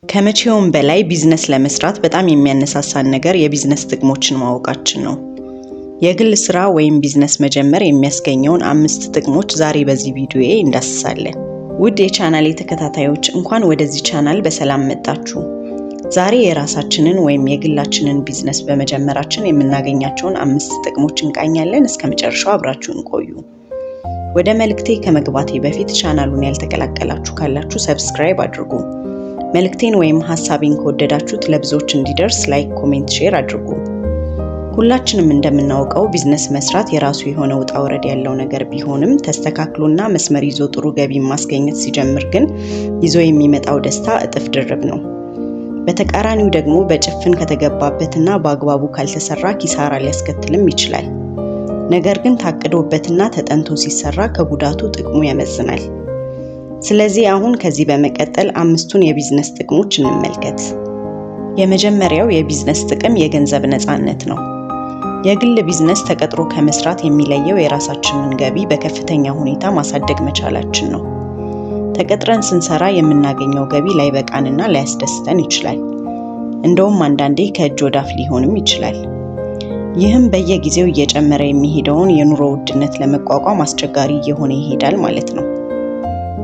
ከመቼውም በላይ ቢዝነስ ለመስራት በጣም የሚያነሳሳን ነገር የቢዝነስ ጥቅሞችን ማወቃችን ነው። የግል ስራ ወይም ቢዝነስ መጀመር የሚያስገኘውን 5 ጥቅሞች ዛሬ በዚህ ቪዲዮዬ እንዳስሳለን። ውድ የቻናሌ ተከታታዮች እንኳን ወደዚህ ቻናል በሰላም መጣችሁ። ዛሬ የራሳችንን ወይም የግላችንን ቢዝነስ በመጀመራችን የምናገኛቸውን 5 ጥቅሞች እንቃኛለን። እስከ መጨረሻው አብራችሁን ቆዩ። ወደ መልእክቴ ከመግባቴ በፊት ቻናሉን ያልተቀላቀላችሁ ካላችሁ ሰብስክራይብ አድርጉ። መልእክቴን ወይም ሐሳቤን ከወደዳችሁት ለብዙዎች እንዲደርስ ላይክ፣ ኮሜንት፣ ሼር አድርጉ። ሁላችንም እንደምናውቀው ቢዝነስ መስራት የራሱ የሆነ ውጣ ውረድ ያለው ነገር ቢሆንም ተስተካክሎና መስመር ይዞ ጥሩ ገቢ ማስገኘት ሲጀምር ግን ይዞ የሚመጣው ደስታ እጥፍ ድርብ ነው። በተቃራኒው ደግሞ በጭፍን ከተገባበትና በአግባቡ ካልተሰራ ኪሳራ ሊያስከትልም ይችላል። ነገር ግን ታቅዶበትና ተጠንቶ ሲሰራ ከጉዳቱ ጥቅሙ ያመዝናል። ስለዚህ አሁን ከዚህ በመቀጠል 5ቱን የቢዝነስ ጥቅሞች እንመልከት። የመጀመሪያው የቢዝነስ ጥቅም የገንዘብ ነፃነት ነው። የግል ቢዝነስ ተቀጥሮ ከመስራት የሚለየው የራሳችንን ገቢ በከፍተኛ ሁኔታ ማሳደግ መቻላችን ነው። ተቀጥረን ስንሰራ የምናገኘው ገቢ ላይበቃንና ላያስደስተን ይችላል። እንደውም አንዳንዴ ከእጅ ወዳፍ ሊሆንም ይችላል። ይህም በየጊዜው እየጨመረ የሚሄደውን የኑሮ ውድነት ለመቋቋም አስቸጋሪ እየሆነ ይሄዳል ማለት ነው።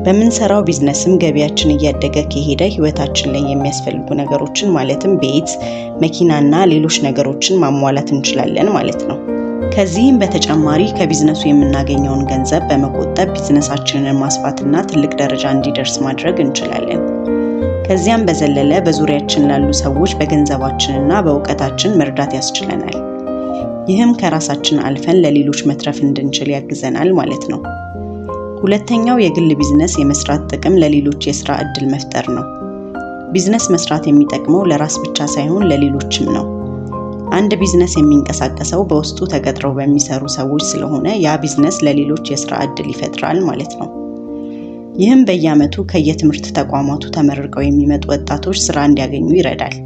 በምንሰራው ቢዝነስም ገቢያችን እያደገ ከሄደ ህይወታችን ላይ የሚያስፈልጉ ነገሮችን ማለትም ቤት፣ መኪናና ሌሎች ነገሮችን ማሟላት እንችላለን ማለት ነው። ከዚህም በተጨማሪ ከቢዝነሱ የምናገኘውን ገንዘብ በመቆጠብ ቢዝነሳችንን ማስፋትና ትልቅ ደረጃ እንዲደርስ ማድረግ እንችላለን። ከዚያም በዘለለ በዙሪያችን ላሉ ሰዎች በገንዘባችንና በእውቀታችን መርዳት ያስችለናል። ይህም ከራሳችን አልፈን ለሌሎች መትረፍ እንድንችል ያግዘናል ማለት ነው። ሁለተኛው የግል ቢዝነስ የመስራት ጥቅም ለሌሎች የሥራ ዕድል መፍጠር ነው። ቢዝነስ መስራት የሚጠቅመው ለራስ ብቻ ሳይሆን ለሌሎችም ነው። አንድ ቢዝነስ የሚንቀሳቀሰው በውስጡ ተቀጥረው በሚሰሩ ሰዎች ስለሆነ ያ ቢዝነስ ለሌሎች የሥራ ዕድል ይፈጥራል ማለት ነው። ይህም በየዓመቱ ከየትምህርት ተቋማቱ ተመርቀው የሚመጡ ወጣቶች ሥራ እንዲያገኙ ይረዳል።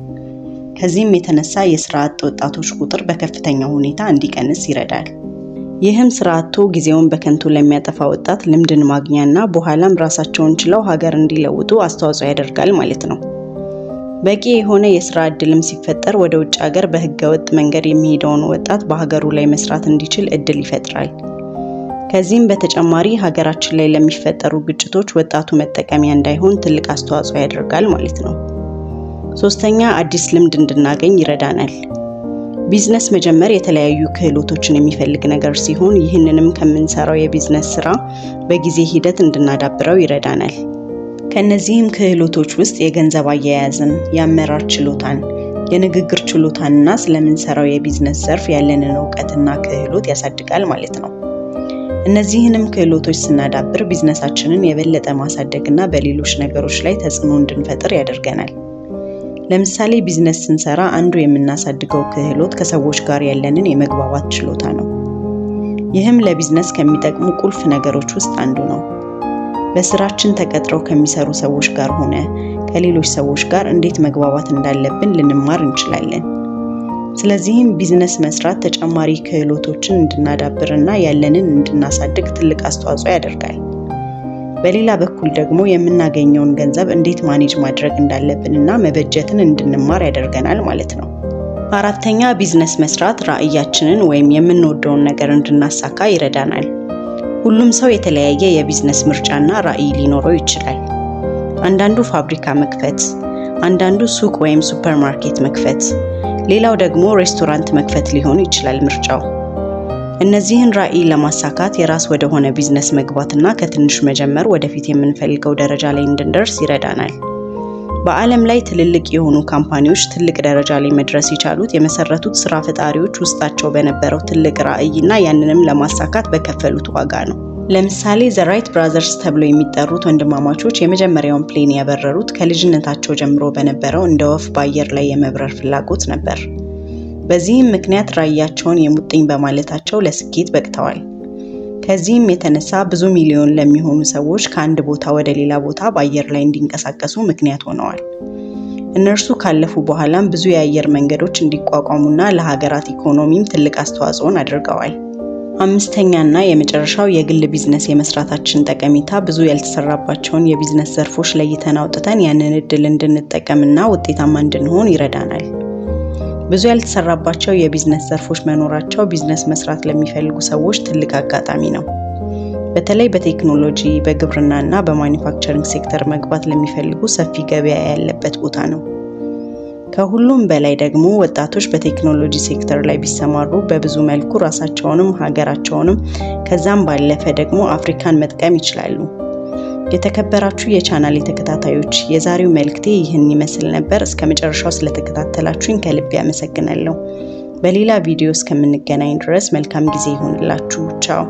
ከዚህም የተነሳ የሥራ አጥ ወጣቶች ቁጥር በከፍተኛ ሁኔታ እንዲቀንስ ይረዳል። ይህም ስራ አጥቶ ጊዜውን በከንቱ ለሚያጠፋ ወጣት ልምድን ማግኛና በኋላም ራሳቸውን ችለው ሀገር እንዲለውጡ አስተዋጽኦ ያደርጋል ማለት ነው። በቂ የሆነ የስራ ዕድልም ሲፈጠር ወደ ውጭ ሀገር በህገወጥ መንገድ የሚሄደውን ወጣት በሀገሩ ላይ መስራት እንዲችል እድል ይፈጥራል። ከዚህም በተጨማሪ ሀገራችን ላይ ለሚፈጠሩ ግጭቶች ወጣቱ መጠቀሚያ እንዳይሆን ትልቅ አስተዋጽኦ ያደርጋል ማለት ነው። ሶስተኛ አዲስ ልምድ እንድናገኝ ይረዳናል። ቢዝነስ መጀመር የተለያዩ ክህሎቶችን የሚፈልግ ነገር ሲሆን ይህንንም ከምንሰራው የቢዝነስ ስራ በጊዜ ሂደት እንድናዳብረው ይረዳናል። ከነዚህም ክህሎቶች ውስጥ የገንዘብ አያያዝን፣ የአመራር ችሎታን፣ የንግግር ችሎታንና ስለምንሰራው የቢዝነስ ዘርፍ ያለንን እውቀትና ክህሎት ያሳድጋል ማለት ነው። እነዚህንም ክህሎቶች ስናዳብር ቢዝነሳችንን የበለጠ ማሳደግና በሌሎች ነገሮች ላይ ተጽዕኖ እንድንፈጥር ያደርገናል። ለምሳሌ ቢዝነስ ስንሰራ አንዱ የምናሳድገው ክህሎት ከሰዎች ጋር ያለንን የመግባባት ችሎታ ነው። ይህም ለቢዝነስ ከሚጠቅሙ ቁልፍ ነገሮች ውስጥ አንዱ ነው። በስራችን ተቀጥረው ከሚሰሩ ሰዎች ጋር ሆነ ከሌሎች ሰዎች ጋር እንዴት መግባባት እንዳለብን ልንማር እንችላለን። ስለዚህም ቢዝነስ መስራት ተጨማሪ ክህሎቶችን እንድናዳብርና ያለንን እንድናሳድግ ትልቅ አስተዋጽኦ ያደርጋል። በሌላ በኩል ደግሞ የምናገኘውን ገንዘብ እንዴት ማኔጅ ማድረግ እንዳለብንና መበጀትን እንድንማር ያደርገናል ማለት ነው። አራተኛ ቢዝነስ መስራት ራዕያችንን ወይም የምንወደውን ነገር እንድናሳካ ይረዳናል። ሁሉም ሰው የተለያየ የቢዝነስ ምርጫና ራዕይ ሊኖረው ይችላል። አንዳንዱ ፋብሪካ መክፈት፣ አንዳንዱ ሱቅ ወይም ሱፐርማርኬት መክፈት፣ ሌላው ደግሞ ሬስቶራንት መክፈት ሊሆን ይችላል ምርጫው። እነዚህን ራዕይ ለማሳካት የራስ ወደ ሆነ ቢዝነስ መግባትና ከትንሽ መጀመር ወደፊት የምንፈልገው ደረጃ ላይ እንድንደርስ ይረዳናል። በዓለም ላይ ትልልቅ የሆኑ ካምፓኒዎች ትልቅ ደረጃ ላይ መድረስ የቻሉት የመሰረቱት ስራ ፈጣሪዎች ውስጣቸው በነበረው ትልቅ ራዕይና ያንንም ለማሳካት በከፈሉት ዋጋ ነው። ለምሳሌ ዘ ራይት ብራዘርስ ተብሎ የሚጠሩት ወንድማማቾች የመጀመሪያውን ፕሌን ያበረሩት ከልጅነታቸው ጀምሮ በነበረው እንደ ወፍ በአየር ላይ የመብረር ፍላጎት ነበር። በዚህም ምክንያት ራዕያቸውን የሙጥኝ በማለታቸው ለስኬት በቅተዋል። ከዚህም የተነሳ ብዙ ሚሊዮን ለሚሆኑ ሰዎች ከአንድ ቦታ ወደ ሌላ ቦታ በአየር ላይ እንዲንቀሳቀሱ ምክንያት ሆነዋል። እነርሱ ካለፉ በኋላም ብዙ የአየር መንገዶች እንዲቋቋሙና ለሀገራት ኢኮኖሚም ትልቅ አስተዋጽኦን አድርገዋል። አምስተኛና የመጨረሻው የግል ቢዝነስ የመስራታችን ጠቀሜታ ብዙ ያልተሰራባቸውን የቢዝነስ ዘርፎች ለይተን አውጥተን ያንን እድል እንድንጠቀምና ውጤታማ እንድንሆን ይረዳናል። ብዙ ያልተሰራባቸው የቢዝነስ ዘርፎች መኖራቸው ቢዝነስ መስራት ለሚፈልጉ ሰዎች ትልቅ አጋጣሚ ነው። በተለይ በቴክኖሎጂ፣ በግብርናና በማኒፋክቸሪንግ ሴክተር መግባት ለሚፈልጉ ሰፊ ገበያ ያለበት ቦታ ነው። ከሁሉም በላይ ደግሞ ወጣቶች በቴክኖሎጂ ሴክተር ላይ ቢሰማሩ በብዙ መልኩ ራሳቸውንም ሀገራቸውንም ከዛም ባለፈ ደግሞ አፍሪካን መጥቀም ይችላሉ። የተከበራችሁ የቻናሌ ተከታታዮች የዛሬው መልእክቴ ይህን ይመስል ነበር። እስከመጨረሻው ስለተከታተላችሁኝ ከልብ አመሰግናለሁ። በሌላ ቪዲዮ እስከምንገናኝ ድረስ መልካም ጊዜ ይሁንላችሁ። ቻው።